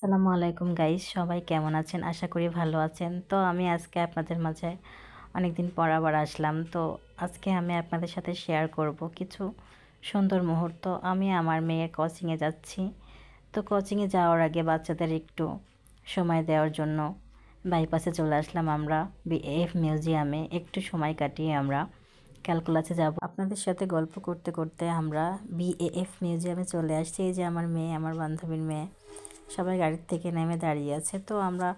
আসসালামু আলাইকুম গাইস, সবাই কেমন আছেন? আশা করি ভালো আছেন। তো আমি আজকে আপনাদের মাঝে অনেকদিন পর আবার আসলাম। তো আজকে আমি আপনাদের সাথে শেয়ার করব কিছু সুন্দর মুহূর্ত। আমি আমার মেয়ের কোচিংয়ে যাচ্ছি। তো কোচিংয়ে যাওয়ার আগে বাচ্চাদের একটু সময় দেওয়ার জন্য বাইপাসে চলে আসলাম আমরা বিএএফ মিউজিয়ামে। একটু সময় কাটিয়ে আমরা ক্যালকুলাসে যাব। আপনাদের সাথে গল্প করতে করতে আমরা বিএএফ মিউজিয়ামে চলে আসছি। এই যে আমার মেয়ে, আমার বান্ধবীর মেয়ে, সবাই গাড়ির থেকে নেমে দাঁড়িয়ে আছে। তো আমরা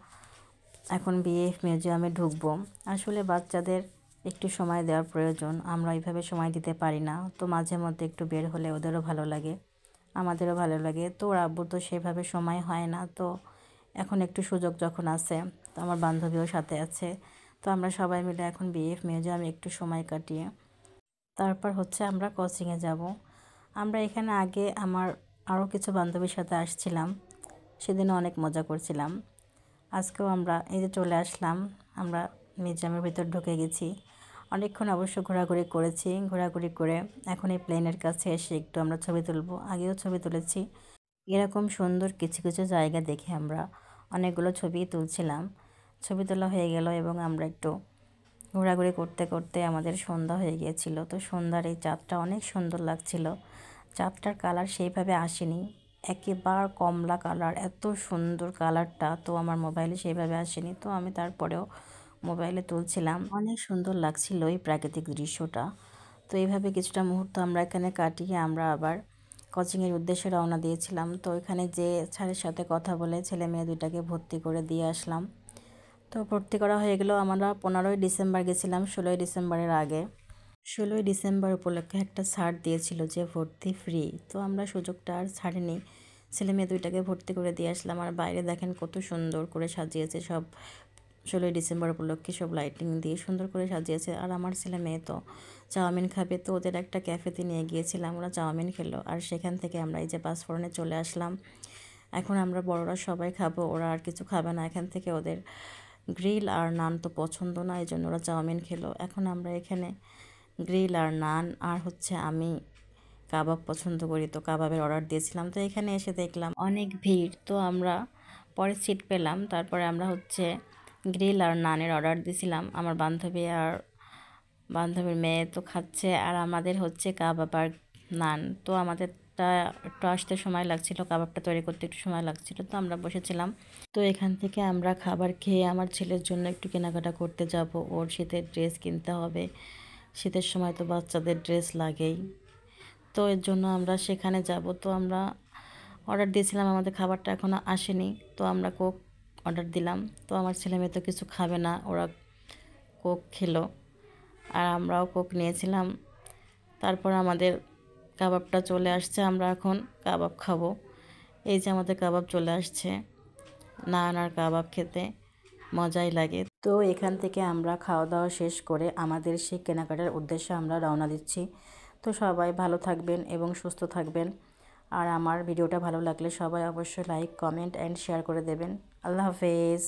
এখন বিএএফ মিউজিয়ামে ঢুকবো। আসলে বাচ্চাদের একটু সময় দেওয়ার প্রয়োজন, আমরা এইভাবে সময় দিতে পারি না। তো মাঝে মধ্যে একটু বের হলে ওদেরও ভালো লাগে, আমাদেরও ভালো লাগে। তো ওর আব্বুর তো সেভাবে সময় হয় না। তো এখন একটু সুযোগ যখন আছে, তো আমার বান্ধবীও সাথে আছে। তো আমরা সবাই মিলে এখন বিএএফ মিউজিয়ামে একটু সময় কাটিয়ে তারপর হচ্ছে আমরা কোচিংয়ে যাব। আমরা এখানে আগে আমার আরও কিছু বান্ধবীর সাথে আসছিলাম, সেদিনও অনেক মজা করছিলাম। আজকেও আমরা এই যে চলে আসলাম, আমরা মিউজিয়ামের ভিতর ঢুকে গেছি। অনেকক্ষণ অবশ্য ঘোরাঘুরি করেছি। ঘোরাঘুরি করে এখন এই প্লেনের কাছে এসে একটু আমরা ছবি তুলব। আগেও ছবি তুলেছি। এরকম সুন্দর কিছু কিছু জায়গা দেখে আমরা অনেকগুলো ছবি তুলছিলাম। ছবি তোলা হয়ে গেল এবং আমরা একটু ঘোরাঘুরি করতে করতে আমাদের সন্ধ্যা হয়ে গিয়েছিল। তো সন্ধ্যার এই চাঁদটা অনেক সুন্দর লাগছিল। চাঁদটার কালার সেইভাবে আসেনি, একেবারে কমলা কালার, এত সুন্দর কালারটা তো আমার মোবাইলে সেইভাবে আসেনি। তো আমি তারপরেও মোবাইলে তুলছিলাম, অনেক সুন্দর লাগছিল এই প্রাকৃতিক দৃশ্যটা। তো এইভাবে কিছুটা মুহূর্ত আমরা এখানে কাটিয়ে আমরা আবার কোচিংয়ের উদ্দেশ্যে রওনা দিয়েছিলাম। তো এখানে যে স্যারের সাথে কথা বলে ছেলে মেয়ে দুইটাকে ভর্তি করে দিয়ে আসলাম। তো ভর্তি করা হয়ে গেল। আমরা 15ই ডিসেম্বর গেছিলাম, 16ই ডিসেম্বরের আগে। 16ই ডিসেম্বর উপলক্ষে একটা ছাড় দিয়েছিল যে ভর্তি ফ্রি। তো আমরা সুযোগটা আর ছাড়িনি, ছেলে মেয়ে দুইটাকে ভর্তি করে দিয়ে আসলাম। আর বাইরে দেখেন কত সুন্দর করে সাজিয়েছে সব, 16ই ডিসেম্বর উপলক্ষে সব লাইটিং দিয়ে সুন্দর করে সাজিয়েছে। আর আমার ছেলে মেয়ে তো চাউমিন খাবে, তো ওদের একটা ক্যাফেতে নিয়ে গিয়েছিলাম, ওরা চাউমিন খেলো। আর সেখান থেকে আমরা এই যে বাসফোরনে চলে আসলাম। এখন আমরা বড়রা সবাই খাবো, ওরা আর কিছু খাবে না এখান থেকে। ওদের গ্রিল আর নান তো পছন্দ না, এই জন্য ওরা চাউমিন খেলো। এখন আমরা এখানে গ্রিল আর নান আর হচ্ছে আমি কাবাব পছন্দ করি, তো কাবাবের অর্ডার দিয়েছিলাম। তো এখানে এসে দেখলাম অনেক ভিড়, তো আমরা পরে সিট পেলাম। তারপরে আমরা হচ্ছে গ্রিল আর নানের অর্ডার দিয়েছিলাম। আমার বান্ধবী আর বান্ধবীর মেয়ে তো খাচ্ছে, আর আমাদের হচ্ছে কাবাব আর নান। তো আমাদেরটা একটু আসতে সময় লাগছিল, কাবাবটা তৈরি করতে একটু সময় লাগছিল। তো আমরা বসেছিলাম। তো এখান থেকে আমরা খাবার খেয়ে আমার ছেলের জন্য একটু কেনাকাটা করতে যাব, ওর শীতের ড্রেস কিনতে হবে। শীতের সময় তো বাচ্চাদের ড্রেস লাগেই, তো এর জন্য আমরা সেখানে যাব। তো আমরা অর্ডার দিয়েছিলাম, আমাদের খাবারটা এখনও আসেনি। তো আমরা কোক অর্ডার দিলাম। তো আমার ছেলে মেয়ে তো কিছু খাবে না, ওরা কোক খেলো আর আমরাও কোক নিয়েছিলাম। তারপর আমাদের কাবাবটা চলে আসছে, আমরা এখন কাবাব খাবো। এই যে আমাদের কাবাব চলে আসছে, নান আর কাবাব খেতে মজাই লাগে। তো এখান থেকে আমরা খাওয়া দাওয়া শেষ করে আমাদের সেই কেনাকাটার উদ্দেশ্যে আমরা রওনা দিচ্ছি। তো সবাই ভালো থাকবেন এবং সুস্থ থাকবেন। আর আমার ভিডিওটা ভালো লাগলে সবাই অবশ্যই লাইক, কমেন্ট অ্যান্ড শেয়ার করে দেবেন। আল্লাহ হাফেজ।